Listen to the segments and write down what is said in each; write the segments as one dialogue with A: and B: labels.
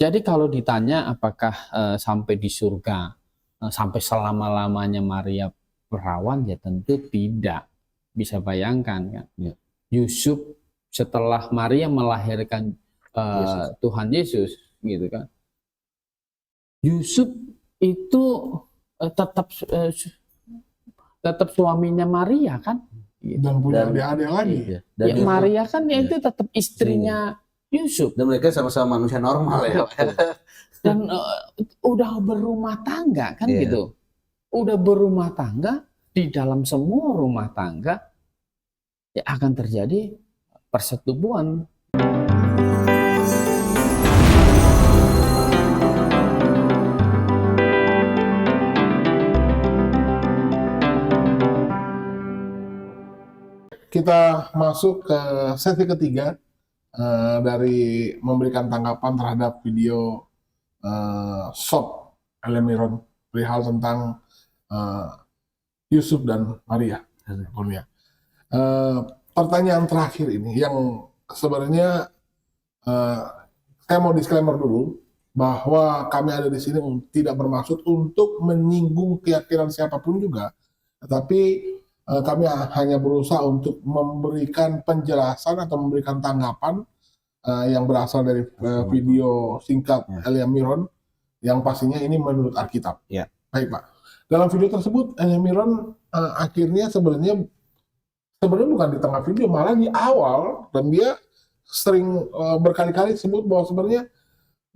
A: Jadi kalau ditanya apakah sampai di surga, sampai selama-lamanya Maria perawan, ya tentu tidak. Bisa bayangkan kan,
B: Ya.
A: Yusuf setelah Maria melahirkan Tuhan Yesus, gitu kan. Yusuf itu tetap suaminya Maria kan, gitu.
C: Dan punya adik-adik lagi.
B: Iya.
A: Ya,
B: Yusuf,
A: Maria kan ya
B: iya,
A: itu tetap istrinya Yusuf.
B: dan mereka sama-sama manusia normal ya.
A: Dan udah berumah tangga kan,
B: Iya.
A: gitu. Udah berumah tangga, di dalam semua rumah tangga ya akan terjadi persetubuhan.
C: Kita masuk ke sesi ketiga dari memberikan tanggapan terhadap video Sob Elemiron perihal tentang Yusuf dan Maria. Pertanyaan terakhir ini yang sebenarnya saya mau disclaimer dulu bahwa kami ada di sini tidak bermaksud untuk menyinggung keyakinan siapapun juga, tetapi kami hanya berusaha untuk memberikan penjelasan atau memberikan tanggapan yang berasal dari video singkat Elia Miron yang pastinya ini menurut Alkitab.
B: Ya.
C: Baik Pak. Dalam video tersebut Elia Miron akhirnya sebenarnya bukan di tengah video, malah di awal, dan dia sering berkali-kali sebut bahwa sebenarnya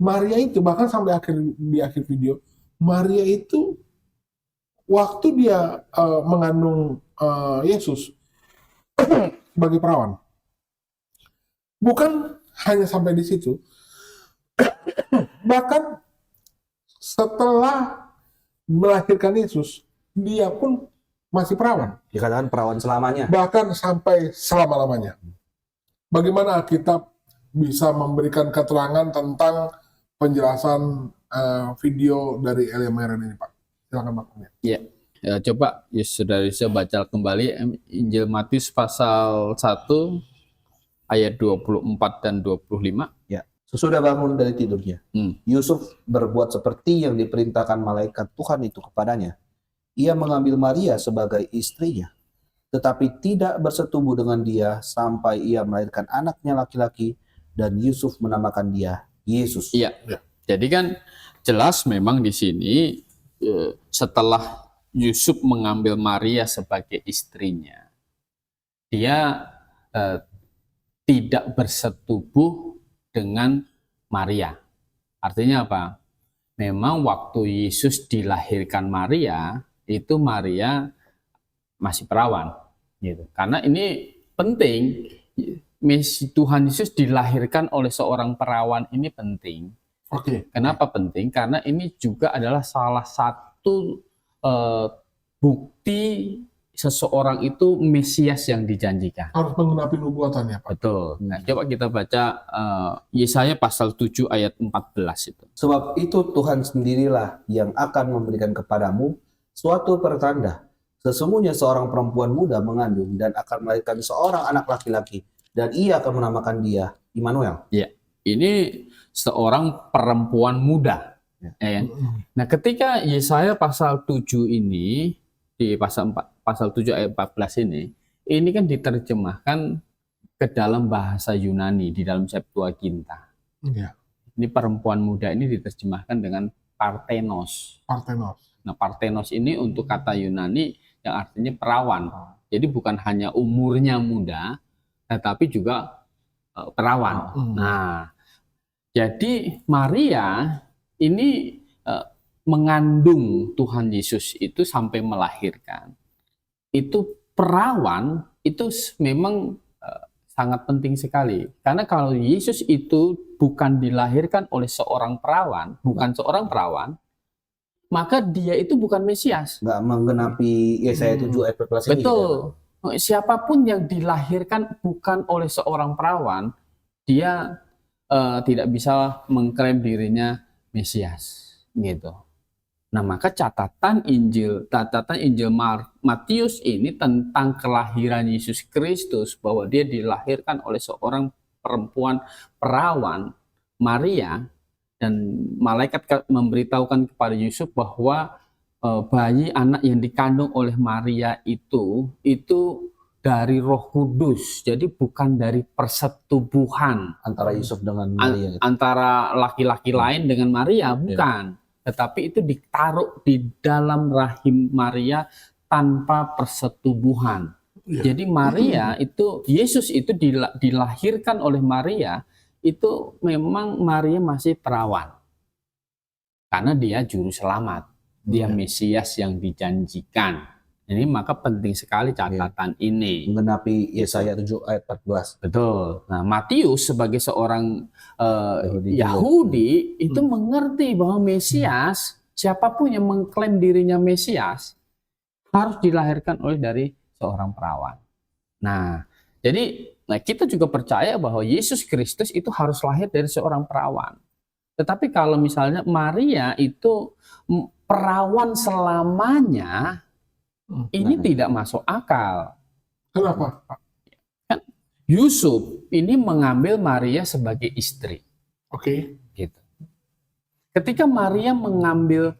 C: Maria itu, bahkan sampai di akhir video, Maria itu waktu dia mengandung Yesus sebagai perawan, bukan hanya sampai di situ, bahkan setelah melahirkan Yesus, dia pun masih perawan.
B: Dikatakan perawan selamanya.
C: Bahkan sampai selama-lamanya. Bagaimana Alkitab bisa memberikan keterangan tentang penjelasan video dari Elia Miron ini, Pak? Silakan Pak.
A: Ya, coba saudara baca kembali Injil Matius pasal 1 ayat 24 dan 25.
B: Ya. Sesudah bangun dari tidurnya, Yusuf berbuat seperti yang diperintahkan malaikat Tuhan itu kepadanya. Ia mengambil Maria sebagai istrinya, tetapi tidak bersetubuh dengan dia sampai ia melahirkan anaknya laki-laki, dan Yusuf menamakan dia Yesus.
A: Iya. Jadi kan jelas memang di sini setelah Yusuf mengambil Maria sebagai istrinya, dia tidak bersetubuh dengan Maria. Artinya apa? Memang waktu Yesus dilahirkan Maria, itu Maria masih perawan, gitu. Karena ini penting, Tuhan Yesus dilahirkan oleh seorang perawan ini penting.
C: Oke.
A: Kenapa penting? Karena ini juga adalah salah satu bukti seseorang itu Mesias yang dijanjikan.
C: Harus menggenapi nubuatannya, Pak.
A: Betul. Nah, coba kita baca Yesaya pasal 7 ayat 14 itu.
B: Sebab itu Tuhan sendirilah yang akan memberikan kepadamu suatu pertanda. Sesungguhnya seorang perempuan muda mengandung dan akan melahirkan seorang anak laki-laki, dan ia akan menamakan dia Immanuel.
A: Ya, ini seorang perempuan muda. Ya. Nah, ketika Yesaya pasal 7 ini, di pasal 7 ayat 14 ini kan diterjemahkan ke dalam bahasa Yunani, di dalam Septuaginta.
C: Ya.
A: Ini perempuan muda ini diterjemahkan dengan Parthenos. Nah, Parthenos ini untuk kata Yunani yang artinya perawan. Jadi bukan hanya umurnya muda, tetapi juga perawan. Nah, jadi Maria ini mengandung Tuhan Yesus itu sampai melahirkan. Itu perawan, itu memang sangat penting sekali. Karena kalau Yesus itu bukan dilahirkan oleh seorang perawan, bukan seorang perawan, maka dia itu bukan Mesias.
B: Nggak menggenapi Yesaya 7 ayat 14 ini.
A: Betul. Gitu. Siapapun yang dilahirkan bukan oleh seorang perawan, dia tidak bisa mengklaim dirinya Mesias, gitu. Nah, maka catatan Injil Matius ini tentang kelahiran Yesus Kristus, bahwa dia dilahirkan oleh seorang perempuan perawan, Maria, Dan malaikat memberitahukan kepada Yusuf bahwa bayi anak yang dikandung oleh Maria itu dari Roh Kudus, jadi bukan dari persetubuhan
B: antara Yusuf dengan Maria,
A: antara laki-laki lain dengan Maria, bukan. Tetapi itu ditaruh di dalam rahim Maria tanpa persetubuhan. Jadi Maria itu, Yesus itu dilahirkan oleh Maria, itu memang Maria masih perawan. Karena dia juru selamat, dia Mesias yang dijanjikan. Ini maka penting sekali catatan ini.
B: Menggenapi Yesaya 7 ayat 14.
A: Betul. Nah, Matius sebagai seorang Yahudi itu mengerti bahwa Mesias, siapapun yang mengklaim dirinya Mesias, harus dilahirkan dari seorang perawan. Nah, jadi kita juga percaya bahwa Yesus Kristus itu harus lahir dari seorang perawan. Tetapi kalau misalnya Maria itu perawan selamanya, ini tidak masuk akal.
C: Kenapa?
A: Kan Yusuf ini mengambil Maria sebagai istri.
C: Oke.
A: Gitu. Ketika Maria mengambil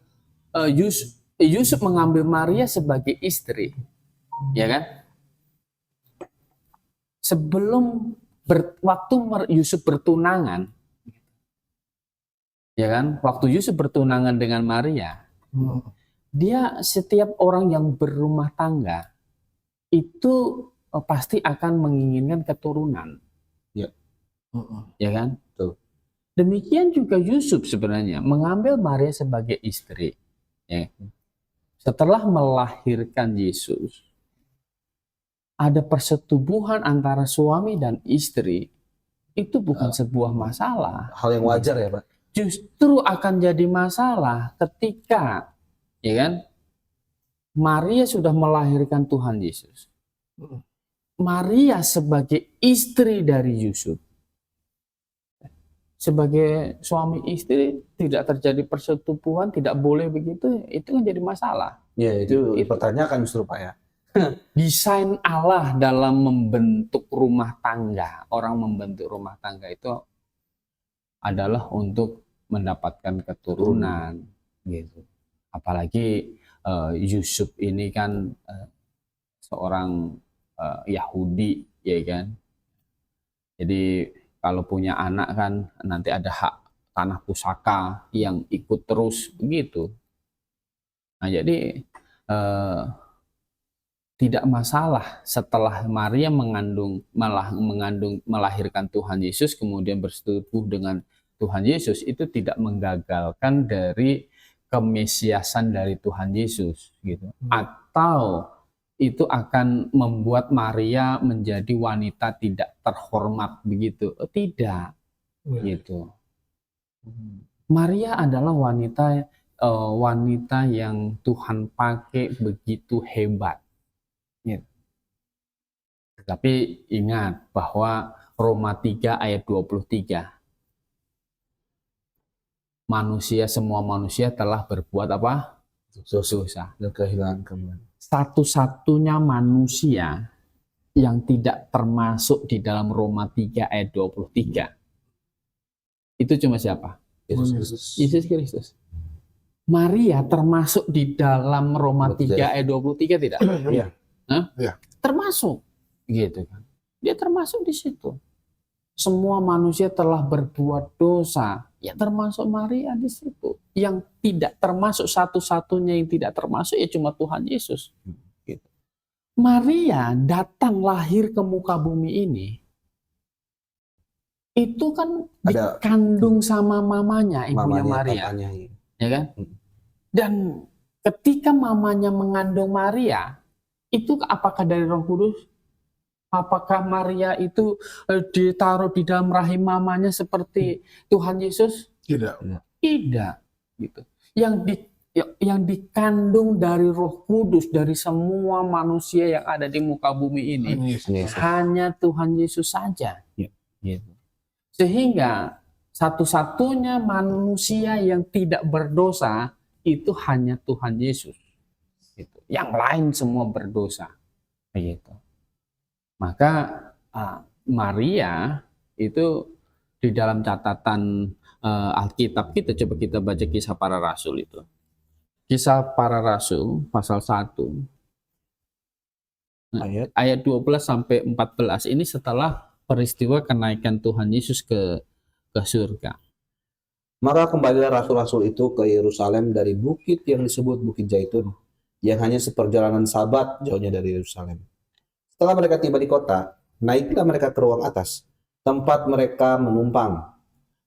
A: Yusuf mengambil Maria sebagai istri, ya kan? Sebelum waktu Yusuf bertunangan, ya kan? Waktu Yusuf bertunangan dengan Maria, dia setiap orang yang berumah tangga itu pasti akan menginginkan keturunan, ya kan? Tuh. Demikian juga Yusuf sebenarnya mengambil Maria sebagai istri. Ya. Setelah melahirkan Yesus, ada persetubuhan antara suami dan istri, itu bukan sebuah masalah.
B: Hal yang wajar ya, Pak.
A: Justru akan jadi masalah ketika, ya kan, Maria sudah melahirkan Tuhan Yesus. Maria sebagai istri dari Yusuf, sebagai suami istri tidak terjadi persetubuhan, tidak boleh begitu, itu kan jadi masalah.
B: Ya, itu dipertanyakan justru, Pak, ya.
A: Desain Allah dalam membentuk rumah tangga, orang membentuk rumah tangga itu adalah untuk mendapatkan keturunan, gitu. Apalagi Yusuf ini kan seorang Yahudi, ya kan. Jadi kalau punya anak kan nanti ada hak tanah pusaka yang ikut terus begitu. Nah, jadi tidak masalah setelah Maria melahirkan Tuhan Yesus kemudian bersetubuh dengan Tuhan Yesus, itu tidak menggagalkan dari kemesiasan dari Tuhan Yesus, gitu. Atau itu akan membuat Maria menjadi wanita tidak terhormat begitu? Tidak, gitu. Maria adalah wanita yang Tuhan pakai begitu hebat. Gitu. Tapi ingat bahwa Roma 3 ayat 23. Semua manusia telah berbuat apa? Dosa
B: dan kehilangan kemuliaan.
A: Satu-satunya manusia yang tidak termasuk di dalam Roma 3 ayat 23 itu cuma siapa? Yesus Kristus. Maria termasuk di dalam Roma 3 ayat 23 tidak?
B: Iya.
C: Iya.
A: Termasuk, gitu kan? Dia termasuk di situ. Semua manusia telah berbuat dosa, ya termasuk Maria di situ. Yang tidak termasuk, satu-satunya yang tidak termasuk ya cuma Tuhan Yesus. Gitu. Maria datang lahir ke muka bumi ini, itu kan dikandung sama mamanya, ibunya Maria, ya kan? Dan ketika mamanya mengandung Maria, itu apakah dari Roh Kudus? Apakah Maria itu ditaruh di dalam rahim mamanya seperti Tuhan Yesus?
C: Tidak.
A: Tidak, gitu. Yang dikandung dari Roh Kudus dari semua manusia yang ada di muka bumi ini hanya Tuhan Yesus saja. Gitu. Sehingga satu-satunya manusia yang tidak berdosa itu hanya Tuhan Yesus. Gitu. Yang lain semua berdosa. Begitu. Maka Maria itu di dalam catatan Alkitab kita, coba kita baca Kisah Para Rasul itu. Kisah Para Rasul pasal 1 ayat 12 sampai 14 ini setelah peristiwa kenaikan Tuhan Yesus ke surga.
B: Maka kembalilah rasul-rasul itu ke Yerusalem dari bukit yang disebut Bukit Zaitun, yang hanya seperjalanan Sabat jauhnya dari Yerusalem. Setelah mereka tiba di kota, naiklah mereka ke ruang atas, tempat mereka menumpang.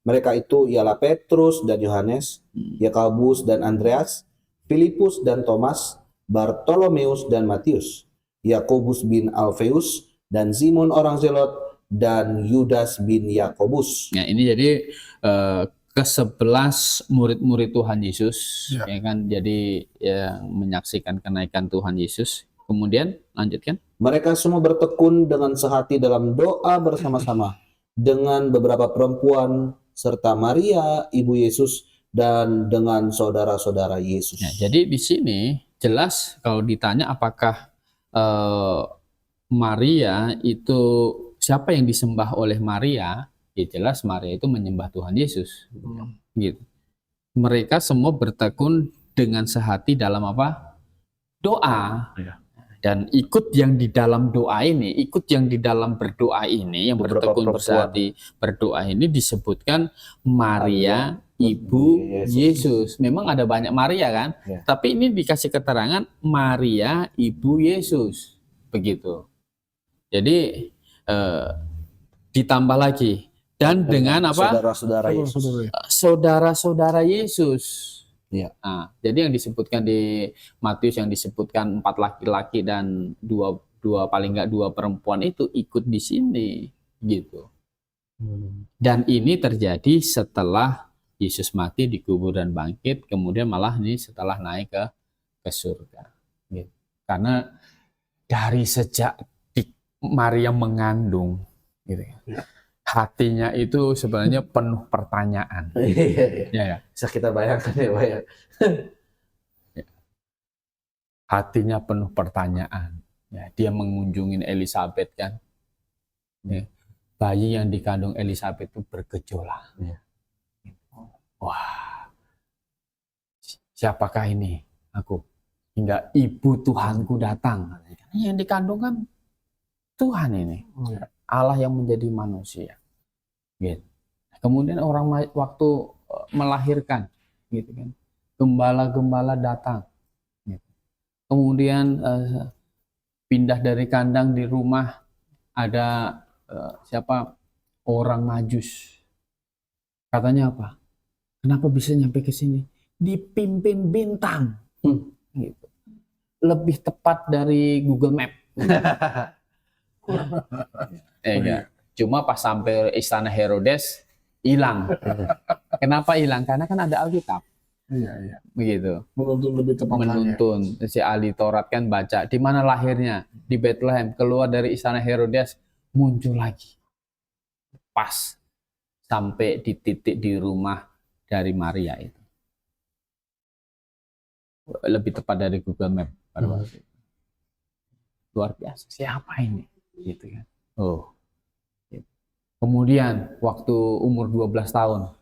B: Mereka itu ialah Petrus dan Yohanes, Yakobus dan Andreas, Filipus dan Thomas, Bartolomeus dan Matius, Yakobus bin Alfeus dan Simon orang Zelot, dan Yudas bin Yakobus.
A: Nah, ini jadi ke-11 murid-murid Tuhan Yesus, ya kan? Jadi yang menyaksikan kenaikan Tuhan Yesus. Kemudian lanjutkan.
B: Mereka semua bertekun dengan sehati dalam doa bersama-sama dengan beberapa perempuan serta Maria ibu Yesus dan dengan saudara-saudara Yesus.
A: Ya, jadi di sini jelas kalau ditanya apakah Maria itu siapa yang disembah oleh Maria, ya jelas Maria itu menyembah Tuhan Yesus. Gitu. Mereka semua bertekun dengan sehati dalam apa? Doa. Dan ikut yang di dalam doa ini, ikut yang di dalam berdoa ini, yang bertekun bersehati berdoa ini disebutkan Maria ibu Yesus. Memang ada banyak Maria kan? Tapi ini dikasih keterangan Maria ibu Yesus. Begitu. Jadi ditambah lagi dan dengan apa?
B: Saudara-saudara Yesus.
A: Saudara-saudara Yesus.
B: Ya.
A: Nah, jadi yang disebutkan di Matius yang disebutkan 4 laki-laki dan dua paling nggak 2 perempuan itu ikut di sini, gitu. Dan ini terjadi setelah Yesus mati, dikubur dan bangkit, kemudian malah ini setelah naik ke surga. Gitu. Karena dari sejak Maria mengandung, gitu ya. Hatinya itu sebenarnya penuh pertanyaan.
B: Ya. Bisa kita bayangkan ya, Pak ya.
A: Hatinya penuh pertanyaan. Ya, dia mengunjungi Elizabeth kan. Ya. Bayi yang dikandung Elizabeth itu bergejolak. Ya. Wah, siapakah ini? Aku. Hingga ibu Tuhanku datang. Yang dikandung kan Tuhan ini. Allah yang menjadi manusia. Gitu. Kemudian orang waktu melahirkan, gitu kan, gembala-gembala datang. Gitu. Kemudian pindah dari kandang di rumah ada siapa orang Majus. Katanya apa? Kenapa bisa nyampe ke sini? Dipimpin bintang. Gitu. Lebih tepat dari Google Map. Enggak. Cuma pas sampai istana Herodes hilang. Kenapa hilang? Karena kan ada Alkitab.
C: Iya.
A: Begitu.
C: Menuntun lebih tepat.
A: Menuntun. Si ahli Taurat kan baca di mana lahirnya, di Bethlehem. Keluar dari istana Herodes, muncul lagi. Pas sampai di titik di rumah dari Maria itu. Lebih tepat dari Google Map pada waktu itu. Luar biasa. Siapa ini? Gitu kan. Oh. Kemudian waktu umur 12 tahun.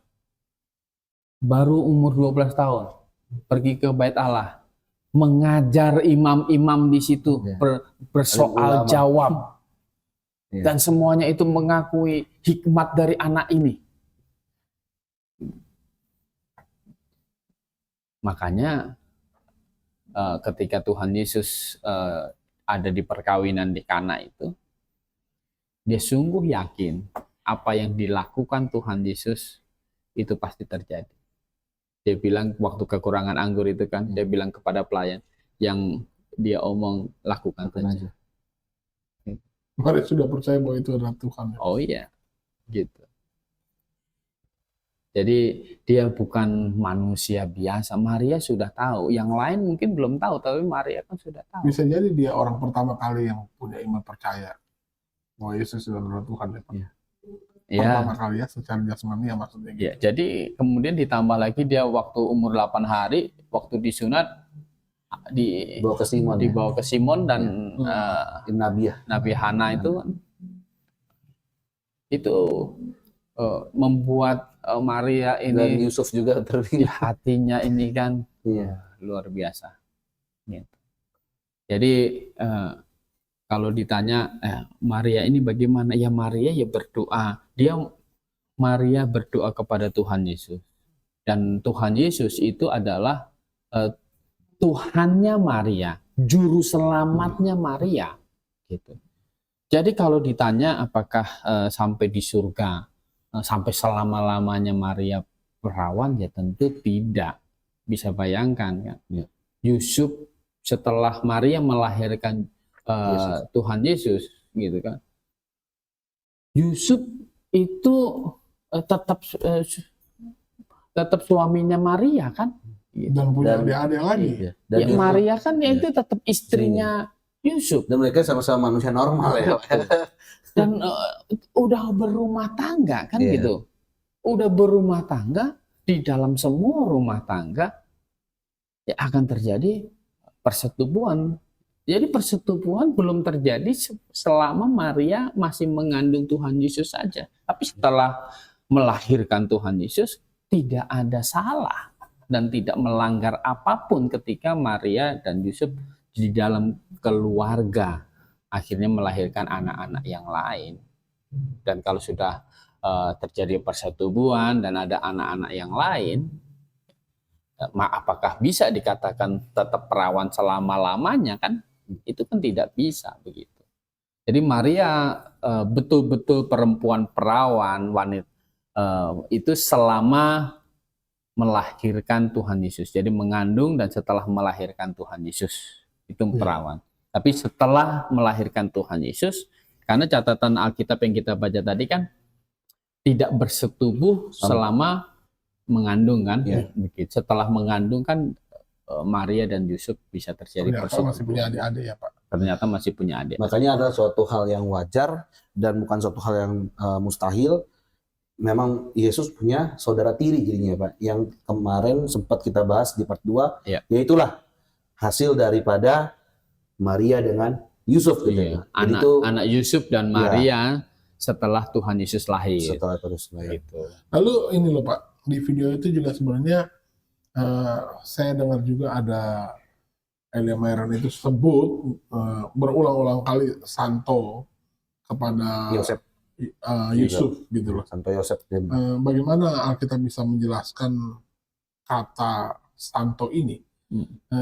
A: Baru umur 12 tahun pergi ke Bait Allah, mengajar imam-imam di situ, bersoal jawab. Dan semuanya itu mengakui hikmat dari anak ini. Makanya ketika Tuhan Yesus ada di perkawinan di Kana itu, dia sungguh yakin apa yang dilakukan Tuhan Yesus itu pasti terjadi. Dia bilang waktu kekurangan anggur itu kan, dia bilang kepada pelayan, yang dia omong lakukan saja.
C: Maria sudah percaya bahwa itu adalah Tuhan.
A: Oh iya, gitu. Jadi dia bukan manusia biasa. Maria sudah tahu. Yang lain mungkin belum tahu, tapi Maria kan sudah tahu.
C: Bisa jadi dia orang pertama kali yang punya iman percaya bahwa Yesus adalah Tuhan.
A: Ya.
C: Pertama kali ya, secara jasmani ya maksudnya. Gitu.
A: Ya, jadi kemudian ditambah lagi dia waktu umur 8 hari, waktu disunat, dibawa ke Simon dan Nabi Hana itu membuat Maria
B: Dan
A: ini
B: Yusuf juga terpilih.
A: hatinya ini kan luar biasa. Gitu. Jadi kalau ditanya Maria ini bagaimana? Ya Maria ya berdoa. Maria berdoa kepada Tuhan Yesus. Dan Tuhan Yesus itu adalah Tuhannya Maria, juru selamatnya Maria. Gitu. Jadi kalau ditanya apakah sampai di surga, sampai selama-lamanya Maria perawan, ya tentu tidak. Bisa bayangkan kan. Yusuf setelah Maria melahirkan Tuhan Yesus, gitu kan. Yusuf itu tetap suaminya Maria kan. Gitu.
C: Dan punya adik-adik lagi.
B: Dan
A: ya, Maria kan ya itu tetap istrinya Yusuf.
B: Dan mereka sama-sama manusia normal ya.
A: Dan udah berumah tangga kan gitu. Udah berumah tangga, di dalam semua rumah tangga ya akan terjadi persetubuhan. Jadi persetubuhan belum terjadi selama Maria masih mengandung Tuhan Yesus saja. Tapi setelah melahirkan Tuhan Yesus, tidak ada salah dan tidak melanggar apapun ketika Maria dan Yusuf di dalam keluarga akhirnya melahirkan anak-anak yang lain. Dan kalau sudah terjadi persetubuhan dan ada anak-anak yang lain, apakah bisa dikatakan tetap perawan selama-lamanya kan? Itu kan tidak bisa begitu. Jadi Maria betul-betul perempuan perawan wanita itu selama melahirkan Tuhan Yesus. Jadi mengandung dan setelah melahirkan Tuhan Yesus itu perawan. Tapi setelah melahirkan Tuhan Yesus, karena catatan Alkitab yang kita baca tadi kan tidak bersetubuh selama mengandung kan. Begitu. Setelah mengandung kan Maria dan Yusuf bisa terjadi persetubuhan.
C: Masih punya adik-adik ya Pak.
A: Ternyata masih punya adik.
B: Makanya ada suatu hal yang wajar dan bukan suatu hal yang mustahil. Memang Yesus punya saudara tiri jadinya Pak. Yang kemarin sempat kita bahas di part 2. Yaitulah hasil daripada Maria dengan Yusuf gitu.
C: Anak
A: Yusuf dan Maria setelah Tuhan Yesus lahir.
B: Setelah Yesus lahir.
A: Gitu.
C: Lalu ini loh Pak, di video itu juga sebenarnya saya dengar juga ada Elia Myron itu sebut berulang-ulang kali Santo kepada Yusuf gitu loh.
B: Santo Yosef.
C: Bagaimana Alkitab bisa menjelaskan kata Santo ini?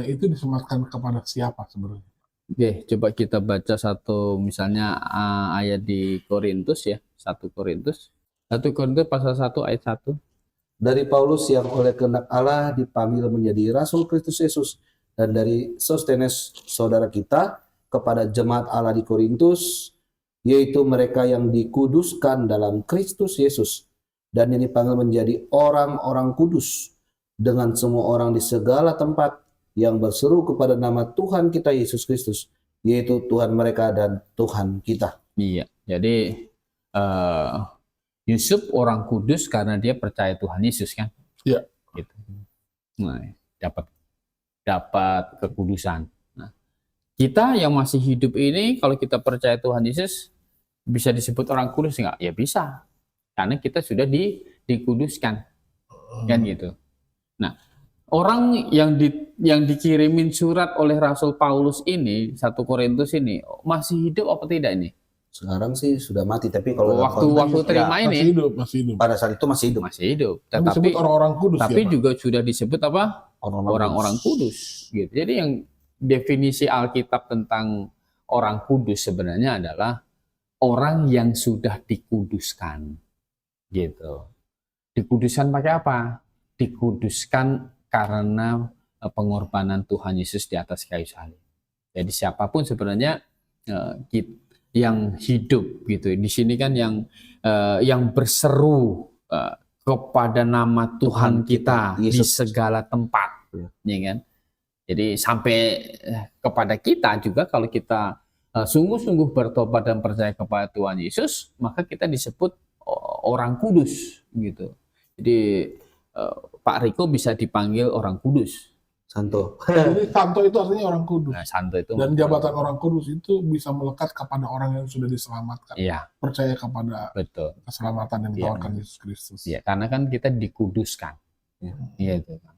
C: Itu disematkan kepada siapa sebenarnya?
A: Oke, coba kita baca satu misalnya ayat di Korintus ya, 1 Korintus pasal 1 ayat 1.
B: Dari Paulus yang oleh kehendak Allah dipanggil menjadi Rasul Kristus Yesus, dan dari Sostenes saudara kita kepada jemaat Allah di Korintus, yaitu mereka yang dikuduskan dalam Kristus Yesus dan yang dipanggil menjadi orang-orang kudus, dengan semua orang di segala tempat yang berseru kepada nama Tuhan kita Yesus Kristus, yaitu Tuhan mereka dan Tuhan kita.
A: Iya, jadi Yusuf orang kudus karena dia percaya Tuhan Yesus kan?
C: Iya.
A: Gitu. Nah, dapat kekudusan. Nah, kita yang masih hidup ini kalau kita percaya Tuhan Yesus bisa disebut orang kudus nggak? Ya bisa, karena kita sudah dikuduskan, kan gitu. Nah, orang yang dikirimin surat oleh Rasul Paulus ini 1 Korintus ini masih hidup apa tidak ini?
B: Sekarang sih sudah mati, tapi kalau
A: waktu terima ini
C: masih hidup.
B: Pada saat itu masih hidup.
A: Tetapi
C: orang-orang kudus.
A: Tapi
C: ya,
A: juga sudah disebut apa? Orang-orang kudus. Gitu. Jadi yang definisi Alkitab tentang orang kudus sebenarnya adalah orang yang sudah dikuduskan. Gitu. Dikuduskan pakai apa? Dikuduskan karena pengorbanan Tuhan Yesus di atas kayu salib. Jadi siapapun sebenarnya yang hidup gitu. Di sini kan yang berseru kepada nama Tuhan kita di segala tempat, ya kan? Jadi sampai kepada kita juga kalau kita sungguh-sungguh bertobat dan percaya kepada Tuhan Yesus, maka kita disebut orang kudus gitu. Jadi Pak Riko bisa dipanggil orang kudus.
B: Santo.
C: Jadi santo itu artinya orang kudus.
A: Nah, santo itu
C: Dan jabatan orang kudus itu bisa melekat kepada orang yang sudah diselamatkan.
A: Iya,
C: Percaya kepada
A: betul.
C: keselamatan yang ditawarkan Yesus Kristus.
A: Iya, karena kan kita dikuduskan. Iya itu kan.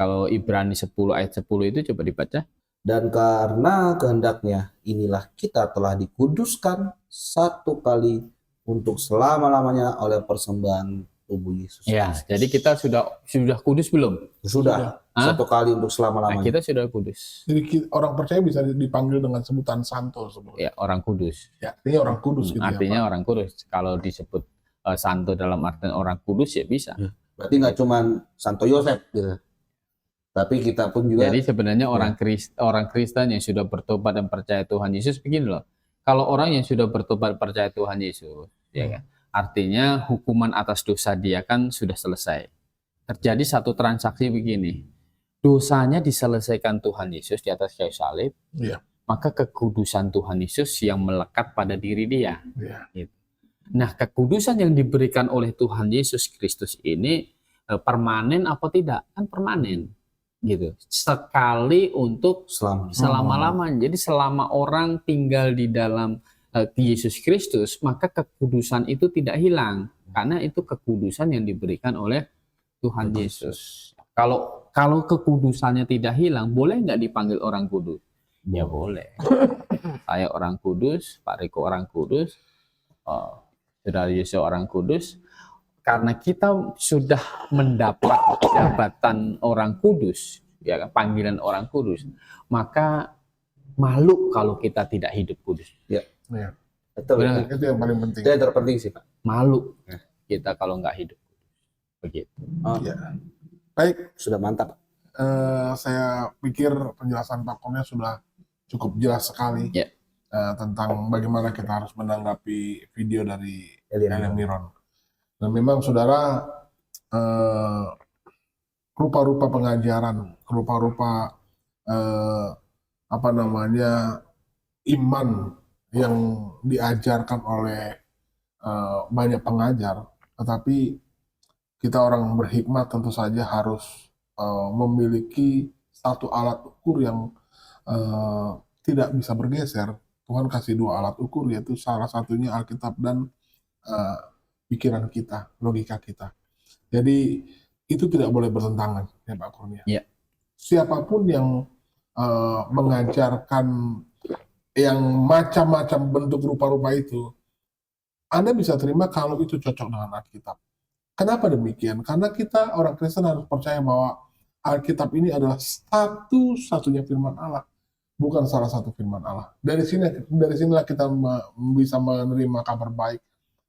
A: Kalau Ibrani 10 ayat 10 itu coba dibaca.
B: Dan karena kehendaknya inilah kita telah dikuduskan satu kali untuk selama-lamanya oleh persembahan tubuh Yesus.
A: Ya, jadi kita sudah kudus belum?
B: Sudah. Satu kali untuk
A: Nah,
B: selama-lamanya.
A: kita sudah kudus.
C: Jadi orang percaya bisa dipanggil dengan sebutan santo sebenarnya.
A: Ya, orang kudus.
C: Ya, artinya orang kudus gitu
A: Artinya
C: ya, Pak.
A: orang kudus. Kalau disebut santo dalam artian orang kudus ya bisa.
B: Berarti nggak cuma Santo Yosef gitu. Tapi kita pun juga.
A: Jadi sebenarnya orang Kristen yang sudah bertobat dan percaya Tuhan Yesus begini loh. Kalau orang yang sudah bertobat percaya Tuhan Yesus, ya kan? Artinya hukuman atas dosa dia kan sudah selesai. Terjadi satu transaksi begini. Dosanya diselesaikan Tuhan Yesus di atas kayu salib.
C: Iya.
A: Maka kekudusan Tuhan Yesus yang melekat pada diri dia.
C: Iya.
A: Gitu. Nah, kekudusan yang diberikan oleh Tuhan Yesus Kristus ini permanen apa tidak? Kan permanen. Gitu. Sekali untuk selama-lamanya. Jadi selama orang tinggal di dalam Yesus Kristus, maka kekudusan itu tidak hilang. Karena itu kekudusan yang diberikan oleh Tuhan Yesus. Kalau kekudusannya tidak hilang, boleh nggak dipanggil orang kudus? Ya boleh. Saya orang kudus, Pak Riko orang kudus, Saudara Yesus orang kudus. Karena kita sudah mendapat jabatan orang kudus, ya panggilan orang kudus, maka malu kalau kita tidak hidup kudus.
B: Ya.
C: Ya.
B: Betul.
C: Itu yang paling penting.
B: Itu yang terpenting sih, Pak.
A: Malu kita kalau nggak hidup kudus. Begitu.
C: Ya. Baik,
B: Sudah mantap.
C: saya pikir penjelasan Pak Kurnia sudah cukup jelas sekali tentang bagaimana kita harus menanggapi video dari Elian Miron. Dan memang saudara, rupa-rupa pengajaran, rupa-rupa iman yang diajarkan oleh banyak pengajar, tetapi kita orang berhikmat tentu saja harus memiliki satu alat ukur yang tidak bisa bergeser. Tuhan kasih dua alat ukur, yaitu salah satunya Alkitab dan pikiran kita, logika kita. Jadi itu tidak boleh bertentangan, ya Pak Kurnia.
A: Ya.
C: Siapapun yang mengajarkan yang macam-macam bentuk rupa-rupa itu, Anda bisa terima kalau itu cocok dengan Alkitab. Kenapa demikian? Karena kita orang Kristen harus percaya bahwa Alkitab ini adalah satu-satunya firman Allah, bukan salah satu firman Allah. Dari sinilah kita bisa menerima kabar baik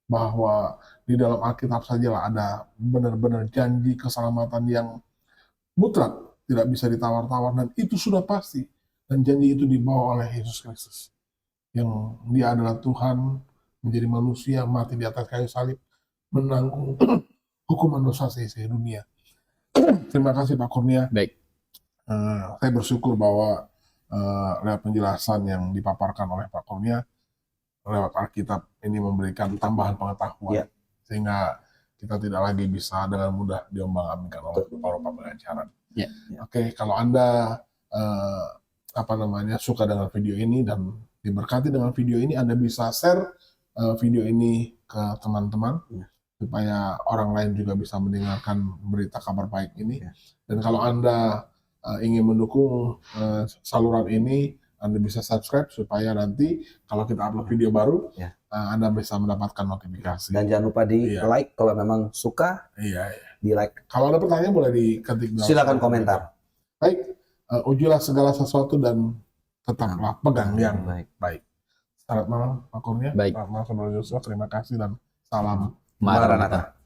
C: bahwa di dalam Alkitab sajalah ada benar-benar janji keselamatan yang mutlak, tidak bisa ditawar-tawar, dan itu sudah pasti. Dan janji itu dibawa oleh Yesus Kristus, yang Dia adalah Tuhan, menjadi manusia, mati di atas kayu salib, menanggung hukuman dosa seisi dunia. Terima kasih Pak Kurnia.
A: Baik.
C: Saya bersyukur bahwa lewat penjelasan yang dipaparkan oleh Pak Kurnia, lewat Alkitab ini memberikan tambahan pengetahuan, sehingga kita tidak lagi bisa dengan mudah diombang-ambingkan oleh rupa-rupa pengajaran. Oke, kalau Anda suka dengan video ini dan diberkati dengan video ini, Anda bisa share video ini ke teman-teman supaya orang lain juga bisa mendengarkan berita kabar baik ini. Dan kalau Anda ingin mendukung saluran ini, Anda bisa subscribe supaya nanti kalau kita upload video baru, Anda bisa mendapatkan notifikasi.
B: Dan jangan lupa di like kalau memang suka. Di like.
C: Kalau ada pertanyaan boleh diketik.
B: Silakan komentar.
C: Baik, ujilah segala sesuatu dan tetaplah pegang yang baik. Selamat malam Pak Kurnia.
A: Baik.
C: Selamat malam Saudara Yosua. Terima kasih dan salam
B: Maranatha.